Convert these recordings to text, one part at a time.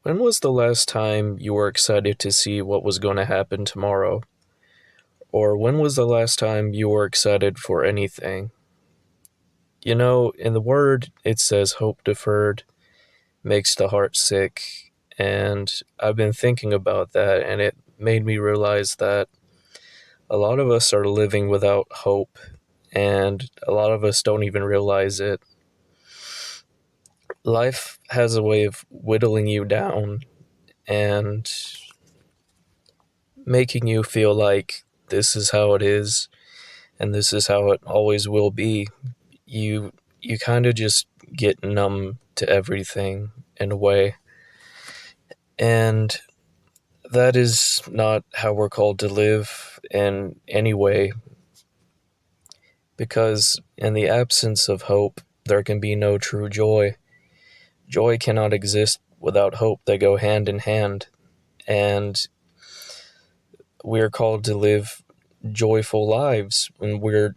When was the last time you were excited to see what was going to happen tomorrow? Or when was the last time you were excited for anything? You know, in the word, it says hope deferred makes the heart sick. And I've been thinking about that, and it made me realize that a lot of us are living without hope, and a lot of us don't even realize it. Life has a way of whittling you down and making you feel like this is how it is and this is how it always will be. You kind of just get numb to everything in a way. And that is not how we're called to live in any way, because in the absence of hope, there can be no true joy. Joy cannot exist without hope. They go hand in hand. And we're called to live joyful lives, and we're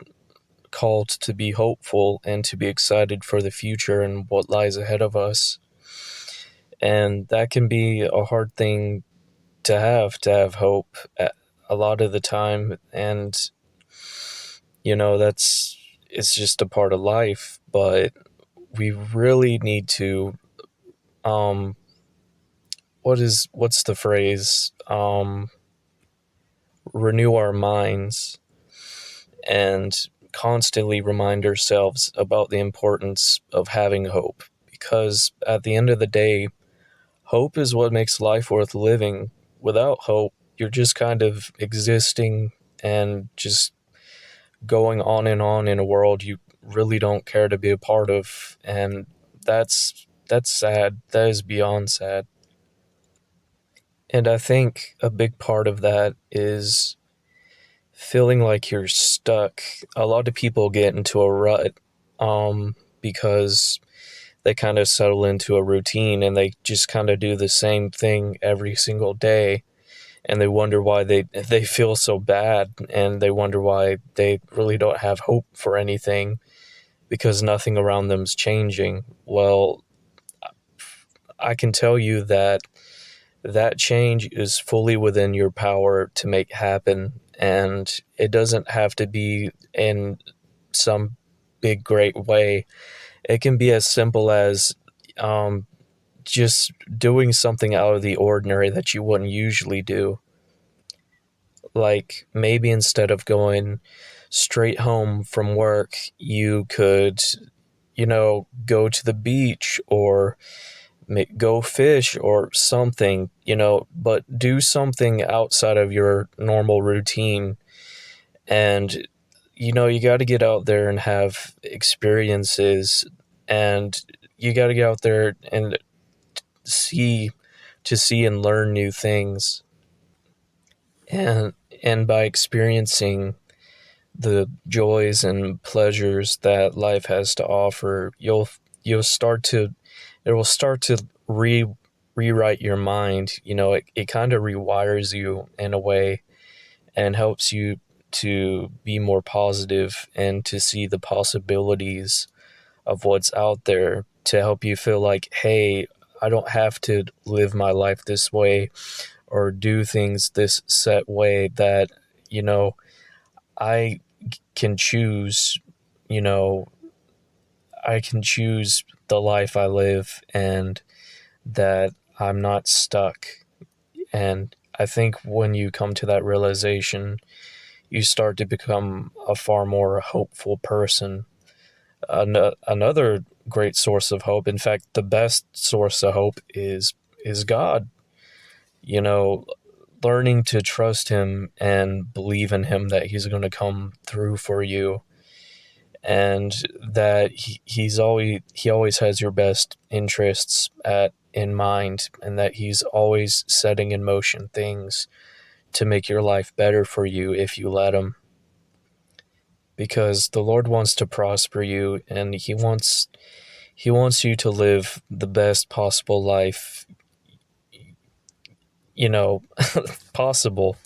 called to be hopeful and to be excited for the future and what lies ahead of us. And that can be a hard thing to have hope a lot of the time. And, that's, it's just a part of life. But we really need to, um, what's the phrase? Renew our minds and constantly remind ourselves about the importance of having hope, because at the end of the day, hope is what makes life worth living. Without hope, you're just kind of existing and just going on and on in a world you really don't care to be a part of, and that's sad. That is beyond sad. And I think a big part of that is feeling like you're stuck. A lot of people get into a rut because they kind of settle into a routine and they just kind of do the same thing every single day, and they wonder why they feel so bad, and they wonder why they really don't have hope for anything, because nothing around them's changing. Well, I can tell you that that change is fully within your power to make happen, and it doesn't have to be in some big great way. It can be as simple as um, just doing something out of the ordinary that you wouldn't usually do. Like maybe instead of going straight home from work, you could, go to the beach or go fish or something, but do something outside of your normal routine. And, you got to get out there and have experiences, and you got to get out there and see see and learn new things. And by experiencing the joys and pleasures that life has to offer, you'll start to it will start to rewrite your mind. It kind of rewires you in a way and helps you to be more positive and to see the possibilities of what's out there, to help you feel like, hey, I don't have to live my life this way or do things this set way, that, I can choose, you know, I can choose the life I live, and that I'm not stuck. And I think when you come to that realization, you start to become a far more hopeful person. Another great source of hope, in fact, the best source of hope, is God. You know, learning to trust him and believe in him that he's going to come through for you, and that he always has your best interests at in mind, and that he's always setting in motion things to make your life better for you if you let him, because the Lord wants to prosper you, and he wants you to live the best possible life, you know possible.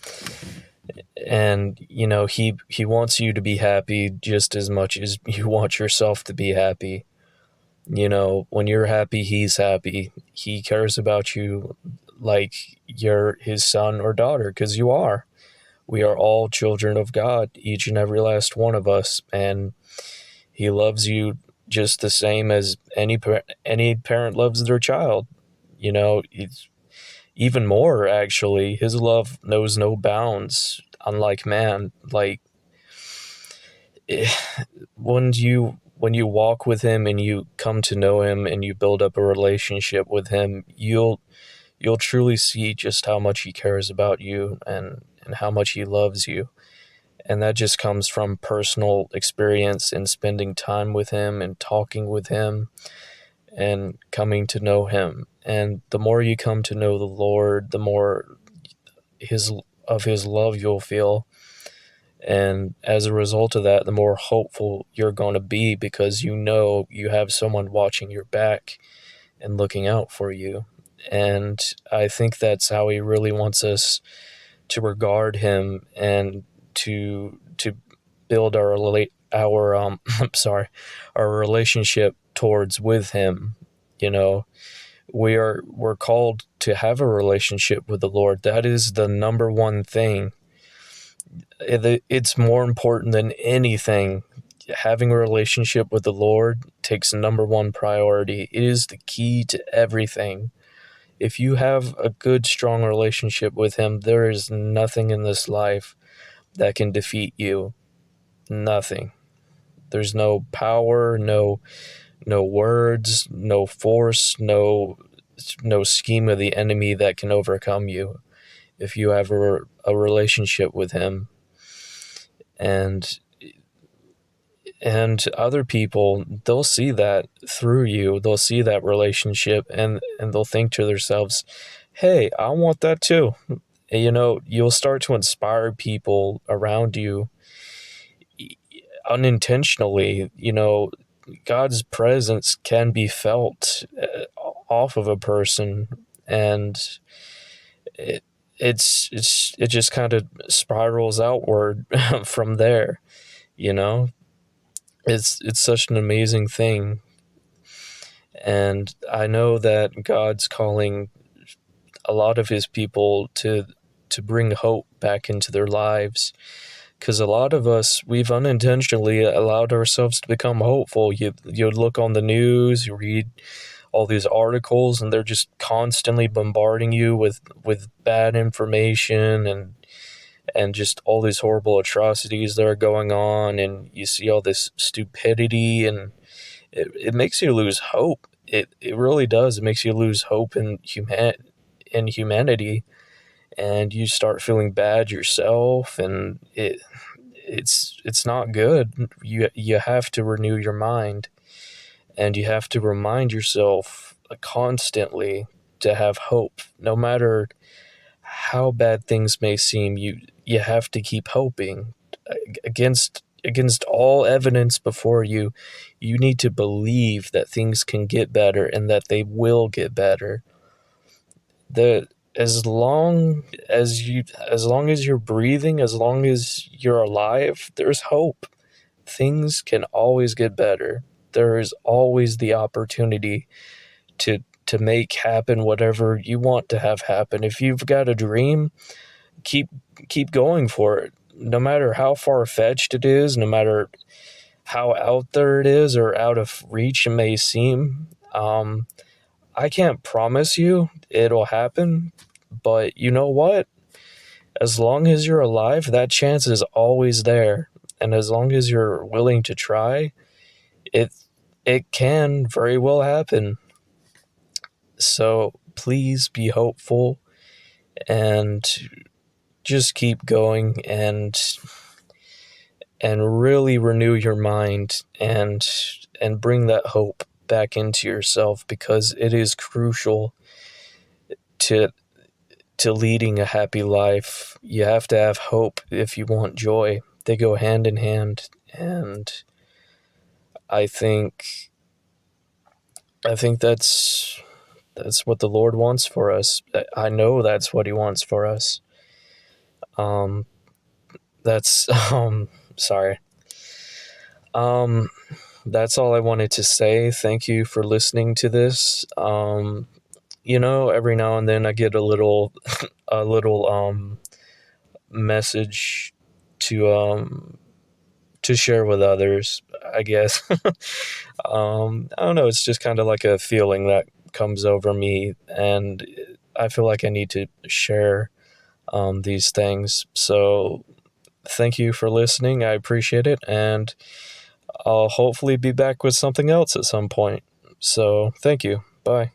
And he wants you to be happy just as much as you want yourself to be happy. When you're happy, he's happy. He cares about you like you're his son or daughter, because you are. We are all children of God, each and every last one of us, and he loves you just the same as any parent loves their child. It's even more, actually. His love knows no bounds, unlike man. Like, eh, when you walk with him and you come to know him and you build up a relationship with him, you'll truly see just how much he cares about you, and how much he loves you. And that just comes from personal experience and spending time with him and talking with him and coming to know him. And the more you come to know the Lord, the more his of his love you'll feel. And as a result of that, the more hopeful you're going to be, because you have someone watching your back and looking out for you. And I think that's how he really wants us to regard him, and to build our relationship towards with him. You know, we're called to have a relationship with the Lord. That is the number one thing. It's more important than anything. Having a relationship with the Lord takes number one priority. It is the key to everything. If you have a good, strong relationship with him, there is nothing in this life that can defeat you. Nothing. There's no power, no words, no force, no scheme of the enemy that can overcome you if you have a relationship with him. And other people, they'll see that through you. They'll see that relationship, and they'll think to themselves, hey, I want that too. You'll start to inspire people around you unintentionally. God's presence can be felt off of a person, and it just kind of spirals outward from there. you know it's such an amazing thing. And I know that God's calling a lot of his people to bring hope back into their lives, because a lot of us, we've unintentionally allowed ourselves to become hopeful. You look on the news, you read all these articles, and they're just constantly bombarding you with bad information, and just all these horrible atrocities that are going on, and you see all this stupidity, and it makes you lose hope. It really does. It makes you lose hope in humanity, and you start feeling bad yourself, and it's not good. You have to renew your mind, and you have to remind yourself constantly to have hope, no matter how bad things may seem. You have to keep hoping against all evidence before you. You need to believe that things can get better, and that they will get better. The as long as you're breathing, as long as you're alive, there's hope. Things can always get better. There is always the opportunity to make happen whatever you want to have happen. If you've got a dream, keep going for it. No matter how far fetched it is, no matter how out there it is or out of reach it may seem. I can't promise you it'll happen, but you know what? As long as you're alive, that chance is always there. And as long as you're willing to try, it it can very well happen. So please be hopeful, and just keep going, and really renew your mind, and bring that hope back into yourself, because it is crucial to leading a happy life. You have to have hope if you want joy. They go hand in hand, and I think that's what the Lord wants for us. I know that's what he wants for us. That's sorry. Um that's all I wanted to say. Thank you for listening to this. Every now and then I get a little a little message to to share with others, I guess. I don't know, it's just kind of like a feeling that comes over me, and I feel like I need to share these things. So thank you for listening. I appreciate it, and I'll hopefully be back with something else at some point. So thank you. Bye.